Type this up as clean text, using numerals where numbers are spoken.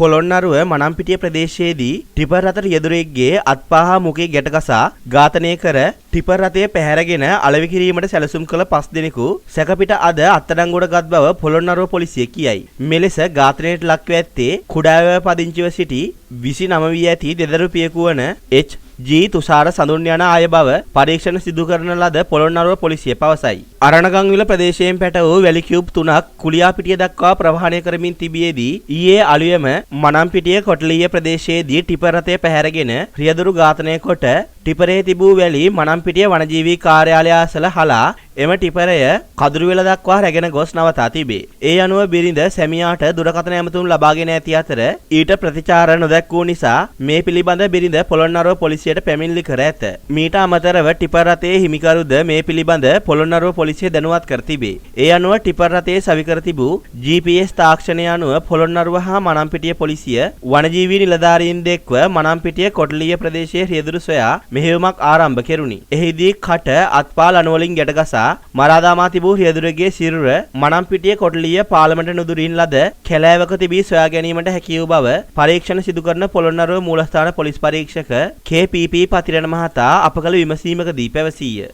Polonnaruwa Manampitiya ප්‍රදේශයේදී tipper රථ රියදුරෙක්ගේ අත්පා හා මුඛයේ ගැටගසා ඝාතනය කර ටිපර් රථය පැහැරගෙන අලෙවි කිරීමට සැලසුම් කළ 5 දෙනෙකු සැකපිට අද අත්අඩංගුවට ගත් බව පොළොන්නරුව පොලිසිය කියයි. මෙලෙස ඝාතනයට ලක්ව ඇත්තේ කුඩාවැව පදිංචිව සිටි 29 වී ඇති දෙදරු පියෙකු වන G තුෂාර සඳුන් යන අය බව පරීක්ෂණ සිදු කරන ලද පොළොන්නරුව පොලිසිය පවසයි. අරණගංවිල ප්‍රදේශයෙන් පැට වූ වැලි කියුබ් 3ක් කුලියාපිටිය දක්වා ප්‍රවාහනය කරමින් තිබියදී ඊයේ අලුයම මනම්පිටිය කොටලිය ප්‍රදේශයේදී ටිපර් රථය පැහැරගෙන රියදුරු ඝාතනය කොට ටිපරේ තිබූ වැලි මනම්පිටිය වනජීවී කාර්යාලය අසල හලා එම ටිපරය කදුරුවෙල දක්වා රැගෙන ගොස් නවතා තිබේ. ඒ අනුව බිරිඳ සැමියාට දුරකථන ඇමතුම් ලබාගෙන ඇති අතර ඊට ප්‍රතිචාර නොදැක්වූ නිසා මේ පිළිබඳ බිරිඳ පොළොන්නරුව පොලිසියට පැමිණිලි කර ඇත. මීට අමතරව ටිපර් රථයේ හිමිකරුද මේ පිළිබඳ පොළොන්නරුව පොලිසිය දැනුවත් කර තිබේ. ඒ අනුව ටිපර් රථයේ සවි කර තිබූ GPS තාක්ෂණය අනුව පොළොන්නරුව හා මනම්පිටිය පොලිසිය වනජීවී නිලධාරීන් එක්ව මනම්පිටිය කොටලිය ප්‍රදේශයේ රියදුරු සොයා මෙහෙයුමක් ආරම්භ කෙරුණි. එහිදී කට අත්පාල අණුවලින් ගැටගසා මරාදාමා තිබූ රියදුරගේ සිරුර මනම්පිටිය කොටලිය පාර්ලිමේන්තු නුදුරින් ලද කැලෑවක තිබී සොයා ගැනීමට හැකි වූ බව පරීක්ෂණ සිදු කරන පොළොන්නරුව මූලස්ථාන පොලිස් පරීක්ෂක KPP පතිරණ මහතා අප කළ විමසීමකදී පැවසීය.